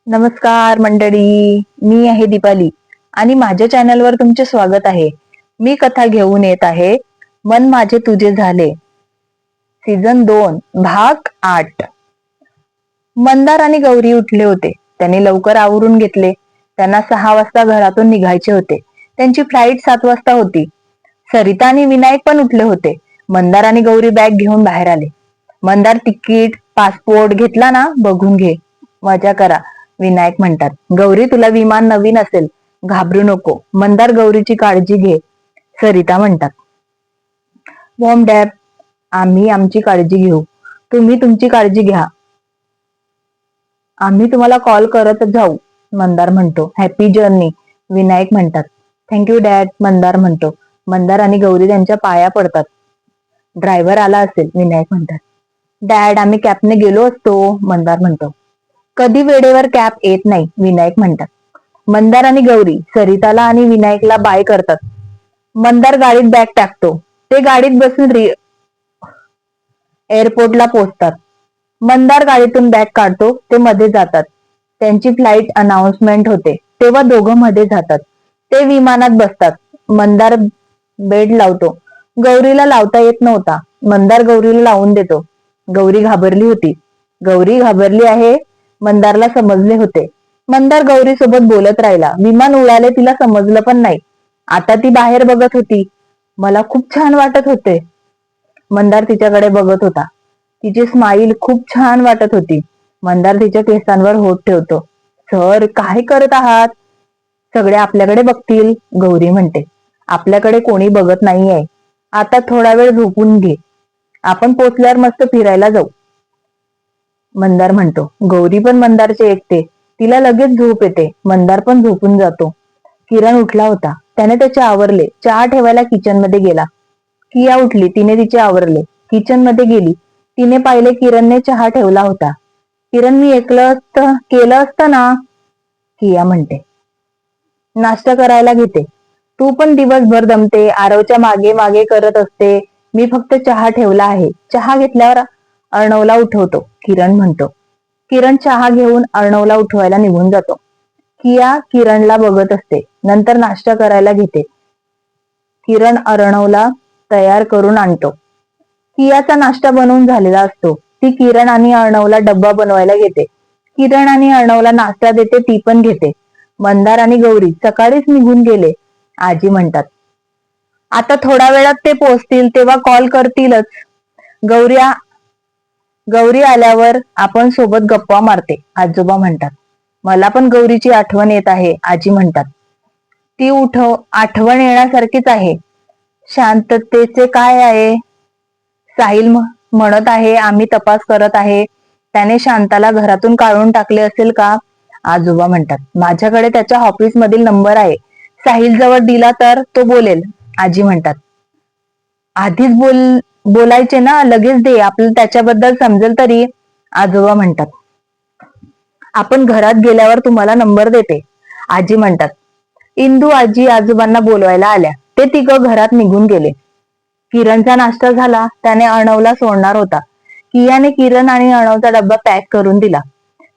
नमस्कार मंडळी, मी आहे दीपाली आणि माझ्या चॅनलवर तुमचे स्वागत आहे. मी कथा घेऊन येत आहे मन माझे तुझे झाले, सीझन 2 भाग 8. मंदार आणि गौरी उठले होते. त्यांनी लवकर आवरून घेतले. त्यांना 6 वाजता घरातून निघायचे होते. त्यांची फ्लाईट 7 वाजता होती. सरिता आणि विनायक पण उठले होते. मंदार आणि गौरी बॅग घेऊन बाहेर आले. मंदार तिकीट पासपोर्ट घेतला ना, बघून घे, मजा करा, विनायक म्हणतात. गौरी तुला विमान नवीन असेल, घाबरू नको. मंदार गौरीची काळजी घे, सरिता म्हणतात. मॉम डॅड, आम्ही आमची काळजी घेऊ, तुम्ही तुमची काळजी घ्या, आम्ही तुम्हाला कॉल करत जाऊ, मंदार म्हणतो. हॅपी जर्नी, विनायक म्हणतात. थँक्यू डॅड, मंदार म्हणतो. मंदार आणि गौरी त्यांच्या पाया पडतात. ड्रायव्हर आला असेल, विनायक म्हणतात. डॅड, आम्ही कॅबने गेलो असतो, मंदार म्हणतो. कधी वेळेवर कॅब येत नाही, विनायक म्हणतात. मंदार आणि गौरी सरिताला आणि विनायकला बाय करतात. मंदार गाडीत बॅग टाकतो. ते गाडीत बसून एअरपोर्टला पोहोचतात. मंदार गाडीतून बॅग काढतो. ते मध्ये जातात. त्यांची फ्लाईट अनाउन्समेंट होते तेव्हा दोघं मध्ये जातात. ते विमानात बसतात. मंदार बेड लावतो. गौरीला लावता येत नव्हता. मंदार गौरीला लावून देतो. गौरी घाबरली होती. गौरी घाबरली आहे, मंदारला समजले होते. मंदार गौरी सोबत बोलत राहिला. विमान उडाले तिला समजलं पण नाही. आता ती बाहेर बघत होती. मला खूप छान वाटत होते. मंदार तिच्याकडे बघत होता. तिची स्माईल खूप छान वाटत होती. मंदार तिच्या केसांवर होठ ठेवतो. सर, काय करत आहात? सगळे आपल्याकडे बघतील, गौरी म्हणते. आपल्याकडे कोणी बघत नाहीये. आता थोडा वेळ झोपून घे. आपण पोचल्यावर मस्त फिरायला जाऊ, मंदार म्हणतो. गौरी पण मंदारचे ऐकते. तिला लगेच झोप येते. मंदार पण झोपून जातो. किरण उठला होता. त्याने त्याचे आवरले. चहा ठेवायला किचन मध्ये गेला. किया उठली. तिने तिचे आवरले. किचन मध्ये गेली. तिने पाहिले किरणने चहा ठेवला होता. किरण, मी केलं असतं ना, किया म्हणते. नाश्ता करायला घेते. तू पण दिवसभर दमते, आरवच्या मागे मागे करत असते. मी फक्त चहा ठेवला आहे. चहा घेतल्यावर अर्णवला उठवतो, किरण म्हणतो. किरण चहा घेऊन अर्णवला उठवायला निघून जातो. किया किरणला बघत असते. नंतर नाश्ता करायला घेते. किरण अर्णवला तयार करून आणतो. कियाचा नाश्ता बनवून झालेला असतो. ती किरण आणि अर्णवला डब्बा बनवायला घेते. किरण आणि अर्णवला नाश्ता देते. ती पण घेते. मंदार आणि गौरी सकाळीच निघून गेले, आजी म्हणतात. आता थोड्या वेळात ते पोहोचतील, तेव्हा कॉल करतीलच. गौरी आल्यावर आपण सोबत गप्पा मारते, आजोबा म्हणतात. मला पण गौरीची आठवण येत आहे, आजी म्हणतात. ती आठवण येण्यासारखीच आहे. शांततेचे काय आहे? साहिल म्हणत आहे. आम्ही तपास करत आहे. त्याने शांताला घरातून काढून टाकले असेल का, आजोबा म्हणतात. माझ्याकडे त्याच्या ऑफिस मधील नंबर आहे. साहिल जवळ दिला तर तो बोलेल, आजी म्हणतात. आधीच बोलायचे ना, लगेच दे, आपल्याला त्याच्याबद्दल समजेल तरी, आजोबा म्हणतात. आपण घरात गेल्यावर तुम्हाला नंबर देते, आजी म्हणतात. इंदू आजी आजोबांना बोलवायला आल्या. ते तिघं घरात निघून गेले. किरणचा नाश्ता झाला. त्याने अर्णवला सोडणार होता. कियाने किरण आणि अर्णवचा डब्बा पॅक करून दिला.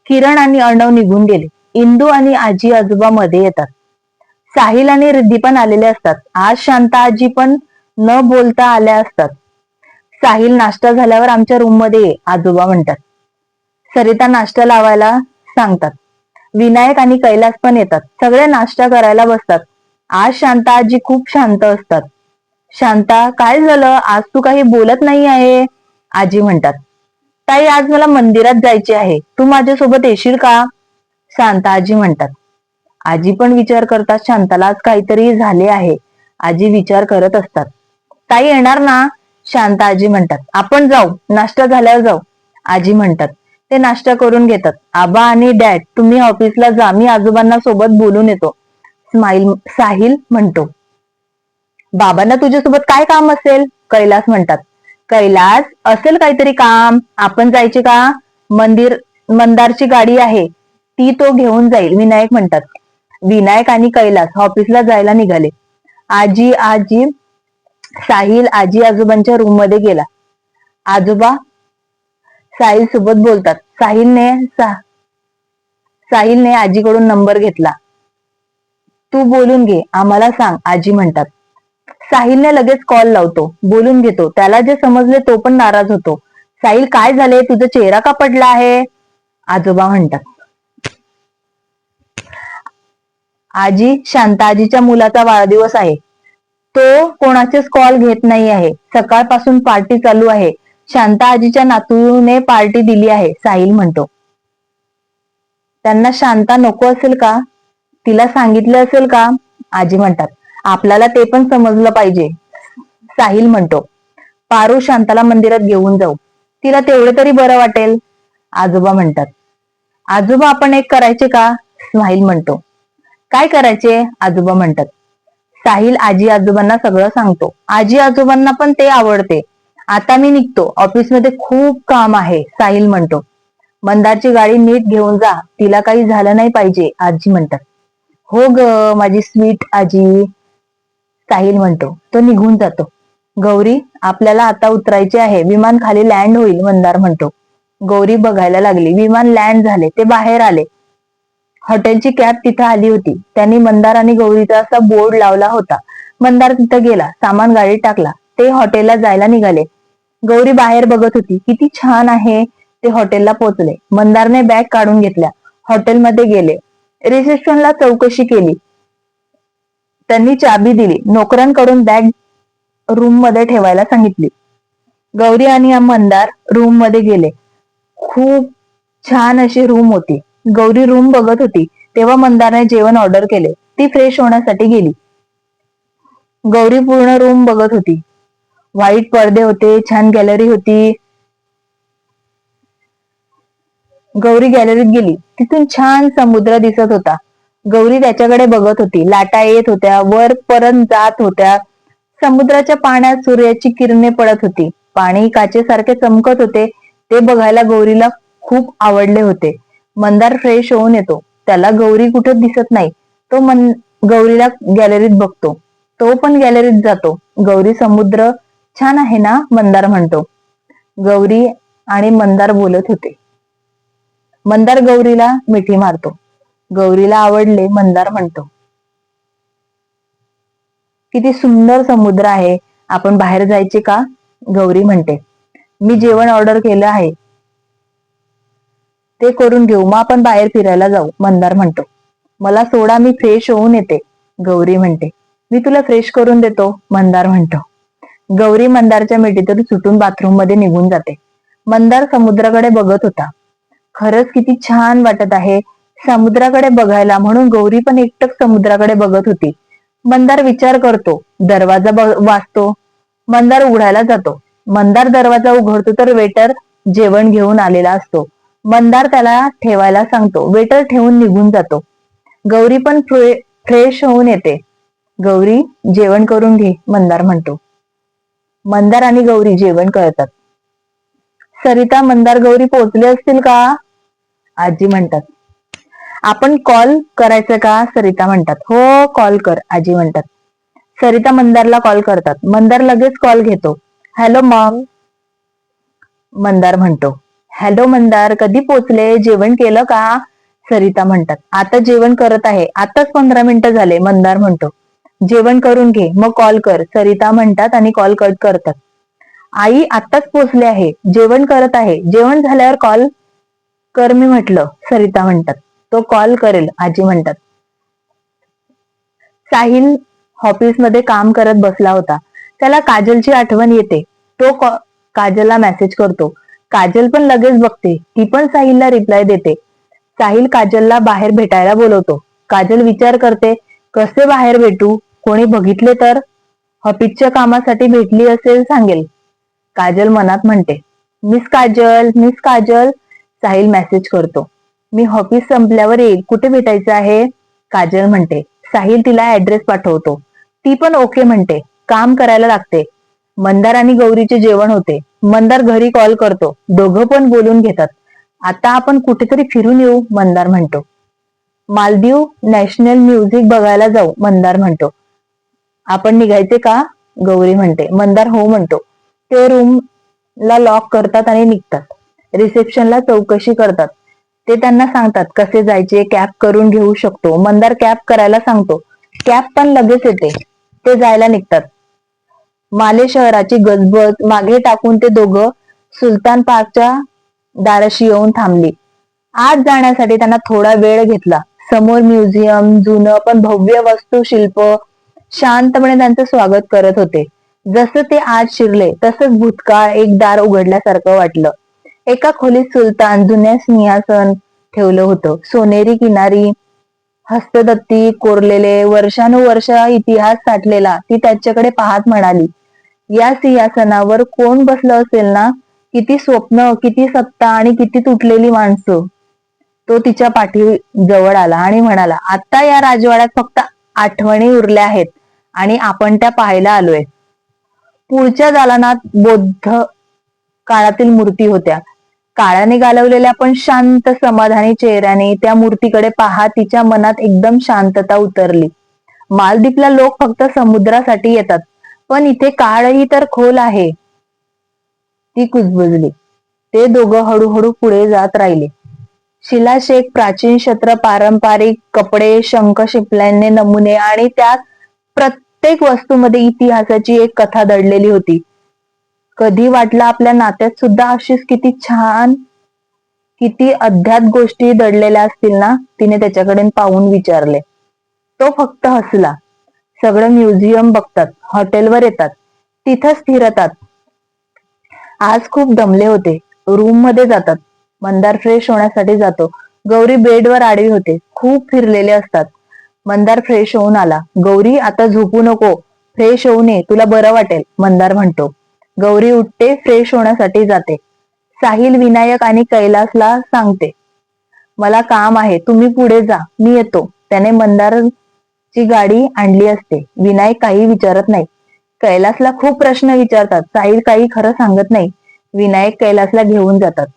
किरण आणि अर्णव निघून गेले. इंदू आणि आजी आजोबा मध्ये येतात. साहिल आणि रिद्धी पण आलेले असतात. आज शांता आजी पण न बोलता आल्या असतात. साहिल, नाश्ता झाल्यावर आमच्या रूम मध्ये ये, आजोबा म्हणतात. सरिता नाश्ता लावायला सांगतात. विनायक आणि कैलास पण येतात. सगळे नाश्ता करायला बसतात. आज शांता आजी खूप शांत असतात. शांता, काय झालं? आज तू काही बोलत नाही आहे, आजी म्हणतात. ताई, आज मला मंदिरात जायचे आहे. तू माझ्यासोबत येशील का, शांता आजी म्हणतात. आजी पण विचार करतात. शांताला आज काहीतरी झाले आहे. आजी विचार करत असतात. ताई येणार ना, शांता आजी म्हणतात. आपण जाऊ, नाश्ता झाल्यावर जाऊ, आजी म्हणतात. ते नाश्ता करून घेतात. आबा आणि डॅड, तुम्ही ऑफिसला जा, मी आजोबांना सोबत बोलून येतो, साहिल म्हणतो. बाबांना तुझ्यासोबत काय काम असेल, कैलास म्हणतात. कैलास, असेल काहीतरी काम, आपण जायचे का? मंदारची गाडी आहे, ती तो घेऊन जाईल, विनायक म्हणतात. विनायक आणि कैलास ऑफिसला जायला निघाले. साहिल आजी आजोबांच्या रूम मध्ये गेला. आजोबा साहिल सोबत बोलतात. साहिलने आजीकडून नंबर घेतला. तू बोलून घे, आम्हाला सांग, आजी म्हणतात. साहिलने लगेच कॉल लावतो, बोलून घेतो. त्याला जे समजले तो पण नाराज होतो. साहिल, काय झाले, तुझा चेहरा का पडला आहे? आजोबा म्हणतात. आजी, शांता आजीच्या मुलाचा वाढदिवस आहे. तो कोणाचेच कॉल घेत नाही आहे. सकाळपासून पार्टी चालू आहे. शांता आजीच्या नातूने पार्टी दिली आहे, साहिल म्हणतो. त्यांना शांता नको असेल का? तिला सांगितलं असेल का? आजी म्हणतात. आपल्याला ते पण समजलं पाहिजे, साहिल म्हणतो. पारू, शांताला मंदिरात घेऊन जाऊ, तिला तेवढे तरी बरं वाटेल, आजोबा म्हणतात. आजोबा, आपण एक करायचे का? साहिल म्हणतो. काय करायचे? आजोबा म्हणतात. साहिल आजी आजोबांना सगळं सांगतो. आजी आजोबांना पण ते आवडते. आता मी निघतो, ऑफिसमध्ये खूप काम आहे, साहिल म्हणतो. मंदारची गाडी नीट घेऊन जा, तिला काही झालं नाही पाहिजे, आजी म्हणतात. हो ग, माझी स्वीट आजी, साहिल म्हणतो. तो निघून जातो. गौरी, आपल्याला आता उतरायचे आहे, विमान खाली लँड होईल, मंदार म्हणतो. गौरी बघायला लागली. विमान लँड झाले. ते बाहेर आले. हॉटेलची कॅब तिथं आली होती. त्यांनी मंदार आणि गौरीचा असा बोर्ड लावला होता. मंदार तिथं गेला, सामान गाडीत टाकला. ते हॉटेलला जायला निघाले. गौरी बाहेर बघत होती. किती छान आहे. ते हॉटेलला पोहोचले. मंदारने बॅग काढून घेतल्या. हॉटेलमध्ये गेले. रिसेप्शनला चौकशी केली. त्यांनी चाबी दिली. नोकरांकडून बॅग रूम मध्ये ठेवायला सांगितली. गौरी आणि मंदार रूम मध्ये गेले. खूप छान अशी रूम होती. गौरी रूम बघत होती तेव्हा मंदारने जेवण ऑर्डर केले. ती फ्रेश होण्यासाठी गेली. गौरी पूर्ण रूम बघत होती. व्हाईट पडदे होते, छान गॅलरी होती. गौरी गॅलरीत गेली. तिथून छान समुद्र दिसत होता. गौरी त्याच्याकडे बघत होती. लाटा येत होत्या, वर परत जात होत्या. समुद्राच्या पाण्यात सूर्याची किरणे पडत होती. पाणी काचेसारखे चमकत होते. ते बघायला गौरीला खूप आवडले होते. मंदार फ्रेश होऊन येतो. त्याला गौरी कुठे दिसत नाही. तो गौरीला गॅलरीत बघतो. तो पण गॅलरीत जातो. गौरी, समुद्र छान आहे ना, मंदार म्हणतो. गौरी आणि मंदार बोलत होते. मंदार गौरीला मिठी मारतो. गौरीला आवडले, मंदार म्हणतो. किती सुंदर समुद्र आहे, आपण बाहेर जायचे का? गौरी म्हणते. मी जेवण ऑर्डर केलं आहे, ते करून घेऊ, मग आपण बाहेर फिरायला जाऊ, मंदार म्हणतो. मला सोडा, मी फ्रेश होऊन येते, गौरी म्हणते. मी तुला फ्रेश करून देतो, मंदार म्हणतो. गौरी मंदारच्या मिठीतून सुटून बाथरूम मध्ये निघून जाते. मंदार समुद्राकडे बघत होता. खरंच किती छान वाटत आहे समुद्राकडे बघायला, म्हणून गौरी पण एकटक समुद्राकडे बघत होती. मंदार विचार करतो. दरवाजा वाजतो. मंदार उघडायला जातो. मंदार दरवाजा उघडतो तर वेटर जेवण घेऊन आलेला असतो. मंदार त्याला ठेवायला सांगतो. वेटर ठेवून निघून जातो. गौरी पण फ्रेश होऊन येते. गौरी, जेवण करून घे, मंदार म्हणतो. मंदार आणि गौरी जेवण करतात. सरिता, मंदार, गौरी पोहोचले असतील का? आजी म्हणतात. आपण कॉल करायचं का? सरिता म्हणतात. हो, कॉल कर, आजी म्हणतात. सरिता मंदारला कॉल करतात. मंदार लगेच कॉल घेतो. हॅलो मॉम, मंदार म्हणतो. हॅलो मंदार, कधी पोचले? जेवण केलं का? सरिता म्हणतात. आता जेवण करत आहे, आताच 15 मिनिटं झाले, मंदार म्हणतो. जेवण करून घे, मग कॉल कर, सरिता म्हणतात आणि कॉल कट करतात. आई आत्ताच पोचले आहे, जेवण करत आहे, जेवण झाल्यावर कॉल कर मी म्हटलं, सरिता म्हणतात. तो कॉल करेल, आजी म्हणतात. साहिल ऑफिसमध्ये काम करत बसला होता. त्याला काजलची आठवण येते. तो काजलला मेसेज करतो. काजल पण लगेच बघते. ती पण साहिलला रिप्लाय देते. साहिल काजलला बाहेर भेटायला बोलवतो. काजल विचार करते, कसे बाहेर भेटू? कोणी बघितले तर? ऑफिसच्या कामासाठी भेटली असेल सांगेल. काजल मनात म्हणते. Miss Kajal, miss Kajal. Sahil message करतो. मी ऑफिस संपल्यावर येईल, कुठे भेटायचं आहे? काजल म्हणते. साहिल तिला ऍड्रेस पाठवतो. ती पण ओके म्हणते. काम करायला लागते. मंदार आणि गौरीचे जेवण होते. मंदार घरी कॉल करतो. दोघं पण बोलून घेतात. आता आपण कुठेतरी फिरून येऊ, मंदार म्हणतो. मालदीव नॅशनल म्युझिक बघायला जाऊ, मंदार म्हणतो. आपण निघायचे का? गौरी म्हणते. मंदार हो म्हणतो. ते रूमला लॉक करतात आणि निघतात. रिसेप्शनला चौकशी करतात. ते त्यांना सांगतात कसे जायचे, कॅब करून घेऊ शकतो. मंदार कॅब करायला सांगतो. कॅब पण लगेच येते. ते जायला निघतात. माले शहराची गजबज मागे टाकून ते दोघं सुलतान पार्कच्या दाराशी येऊन थांबली. आत जाण्यासाठी त्यांना थोडा वेळ घेतला. समोर म्युझियम, जुनं पण भव्य वास्तुशिल्प शांतपणे त्यांचं स्वागत करत होते. जसं ते आत शिरले तसंच भूतकाळ एक दार उघडल्यासारखं वाटलं. एका खोलीत सुलतान जुन्या सिंहासन ठेवलं होतं. सोनेरी किनारी, हस्तदत्ती कोरलेले, वर्षानुवर्ष इतिहास साठलेला. ती त्याच्याकडे पाहत म्हणाली, या सिंहासनावर कोण बसलं असेल ना? किती स्वप्न, किती सत्ता आणि किती तुटलेली माणसं. तो तिच्या पाठी जवळ आला आणि म्हणाला, आता या राजवाड्यात फक्त आठवणी उरल्या आहेत आणि आपण त्या पाहायला आलोय. पुढच्या दालनात बौद्ध काळातील मूर्ती होत्या. काळाने गालवलेल्या पण शांत समाधानी चेहऱ्याने त्या मूर्तीकडे पाहत तिच्या मनात एकदम शांतता उतरली. मालदीपला लोक फक्त समुद्रासाठी येतात, पण इथे काळही तर खोल आहे. ती कुजबुजली. ते दोघं हळूहळू पुढे जात राहिले. शिलाशेख, प्राचीन शस्त्र, पारंपरिक कपडे, शंख शिंपल्याचे नमुने आणि त्यात प्रत्येक वस्तूमध्ये इतिहासाची एक कथा दडलेली होती. कधी वाटलं आपल्या नात्यात सुद्धा अशीच किती छान, किती अज्ञात गोष्टी दडलेल्या असतील ना? तिने त्याच्याकडे पाहून विचारले. तो फक्त हसला. सगळं म्युझियम बघतात, हॉटेलवर येतात, तिथंच फिरतात. आज खूप दमले होते. रूम मध्ये जातात. मंदार फ्रेश होण्यासाठी जातो. गौरी बेडवर आडवी होते. खूप फिरलेले असतात. मंदार फ्रेश होऊन आला. गौरी आता झोपू नको, फ्रेश होऊन ये, तुला बरं वाटेल, मंदार म्हणतो. गौरी उठते, फ्रेश होण्यासाठी जाते. साहिल, विनायक आणि कैलासला सांगते, मला काम आहे, तुम्ही पुढे जा, मी येतो. त्याने मंदारची गाडी आणली असते. विनायक काही विचारत नाही. कैलासला खूप प्रश्न विचारतात. साहिल काही खरं सांगत नाही. विनायक कैलासला घेऊन जातात.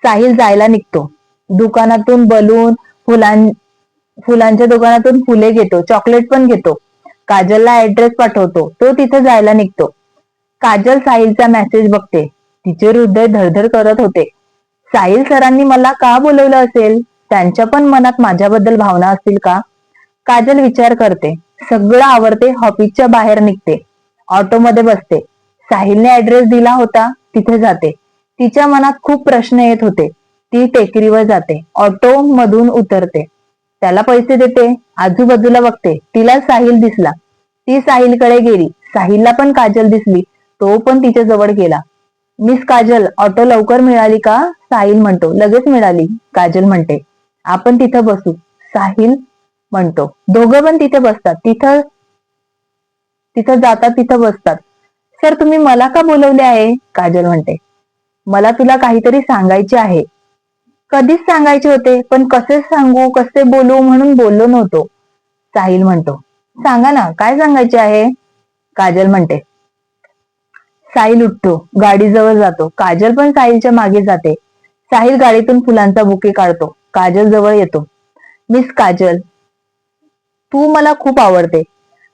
साहिल जायला निघतो. दुकानातून बलून, फुलांच्या दुकानातून फुले घेतो, चॉकलेट पण घेतो. काजलला ऍड्रेस पाठवतो. तो तिथे जायला निघतो. काजल साहिलचा मेसेज बघते. तिचे हृदय धडधड करत होते. साहिल सरांनी मला का बोलवलं असेल? त्यांच्या पण मनात माझ्याबद्दल भावना असतील का? काजल विचार करते. सगळं आवरते, ऑफिसच्या बाहेर निघते. ऑटोमध्ये बसते. साहिलने ऍड्रेस दिला होता तिथे जाते. तिच्या मनात खूप प्रश्न येत होते. ती टेकडीवर जाते. ऑटो मधून उतरते. त्याला पैसे देते. आजूबाजूला बघते. तिला साहिल दिसला. ती साहिलकडे गेली. साहिलला पण काजल दिसली. तो पण तिच्या जवळ गेला. मिस काजल, ऑटो लवकर मिळाली का? साहिल म्हणतो. लगेच मिळाली, काजल म्हणते. आपण तिथं बसू, साहिल म्हणतो. दोघं पण तिथे बसतात. तिथं जातात, तिथं बसतात. सर, तुम्ही मला का बोलवले आहे? काजल म्हणते. मला तुला काहीतरी सांगायचे आहे. कधीच सांगायचे होते, पण कसे सांगू, कसे बोलू म्हणून बोललो नव्हतो, साहिल म्हणतो. सांगा ना, काय सांगायचे आहे? काजल म्हणते. साहिल उठतो, गाडीजवळ जातो. काजल पण साहिलच्या मागे जाते. साहिल गाडीतून फुलांचा बुके काढतो. काजल जवळ येतो. मिस काजल, तू मला खूप आवडते.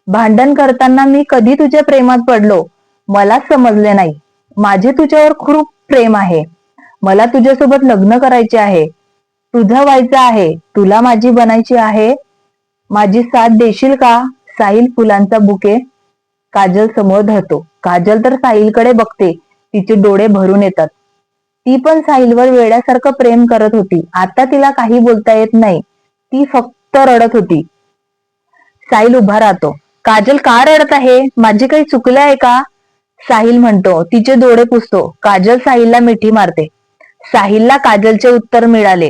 भांडण करताना मी कधी तुझ्या प्रेमात पडलो मलाच समजले नाही. माझे तुझ्यावर खूप प्रेम आहे. मला तुझ्यासोबत लग्न करायचे आहे. तुझं व्हायचं आहे. तुला माझी बनायची आहे. माझी साथ देशील का? साहिल फुलांचा बुके काजल समोर धरतो. काजल तर साहिलकडे बघते. तिचे डोळे भरून येतात. ती पण साहिलवर वेड्यासारखं प्रेम करत होती. आता तिला काही बोलता येत नाही. ती फक्त रडत होती. साहिल उभा राहतो. काजल, का रडत आहे? माझे काही चुकले आहे का? साहिल म्हणतो. तिचे डोळे पुसतो. काजल साहिलला मिठी मारते. साहिलला काजलचे उत्तर मिळाले.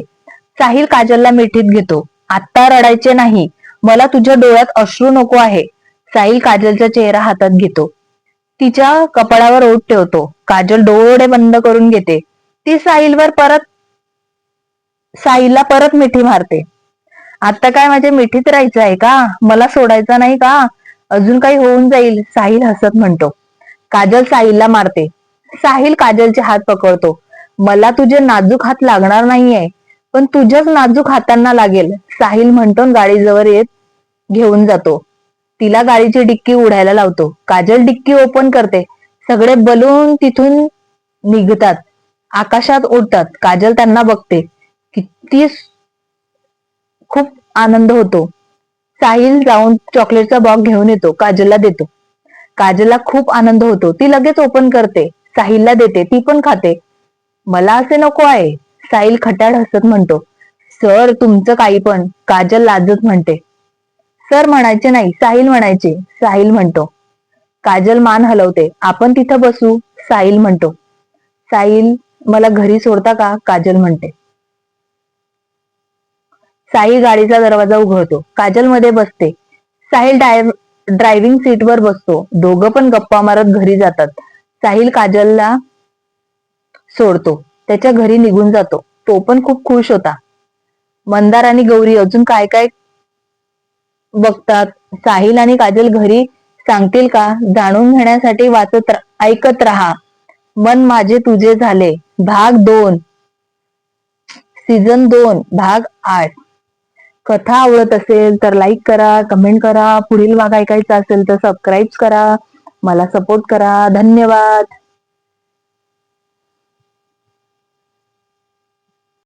साहिल काजलला मिठीत घेतो. आत्ता रडायचे नाही. मला तुझ्या डोळ्यात अश्रू नको आहे. साहिल काजलचा चेहरा हातात घेतो. तिच्या कपाळावर ओठ ठेवतो. काजल डोळे बंद करून घेते. ती साहिलला परत मिठी मारते. आता काय माझ्या मिठीत राहायचं आहे का? मला सोडायचं नाही का? अजून काही होऊन जाईल, साहिल हसत म्हणतो. काजल साहिलला मारते. साहिल काजलचे हात पकडतो. मला तुझे नाजूक हात लागणार नाहीये, पण तुझ्याच नाजूक हातांना लागेल, साहिल म्हणतो. गाडीजवळ येत घेऊन जातो. तिला गाडीची डिक्की उडायला लावतो. काजल डिक्की ओपन करते. सगळे बलून तिथून निघतात. आकाशात उडतात. काजल त्यांना बघते. किती खूप आनंद होतो. साहिल जाऊन चॉकलेटचा बॉक्स घेऊन येतो, काजलला देतो. काजलला खूप आनंद होतो. ती लगेच ओपन करते, साहिलला देते, ती पण खाते. मला असे नको आहे, साहिल खट्याळ हसत म्हणतो. सर तुमचं काही पण, काजल लाजत म्हणते. सर म्हणायचे नाही, साहिल म्हणायचे, साहिल म्हणतो. काजल मान हलवते. आपण तिथं बसू, साहिल म्हणतो. साहिल मला घरी सोडता का, काजल म्हणते. साहिल गाडीचा दरवाजा उघडतो. काजल मध्ये बसते. साहिल ड्रायव्हिंग सीटवर बसतो. दोघं पण गप्पा मारत घरी जातात. साहिल काजलला सोडतो. त्याच्या घरी निघून जातो. तो पण खूप खुश होता. मंदार आणि गौरी अजून काय काय बघतात. साहिल आणि काजल घरी सांगतील का, जाणून घेण्यासाठी ऐकत राहा. मन माझे तुझे झाले, भाग 2, सीझन 2, भाग 8. कथा आवडत असेल तर लाईक करा, कमेंट करा. पुढील भाग ऐकायचा असेल तर सबस्क्राईब करा. मला सपोर्ट करा. धन्यवाद.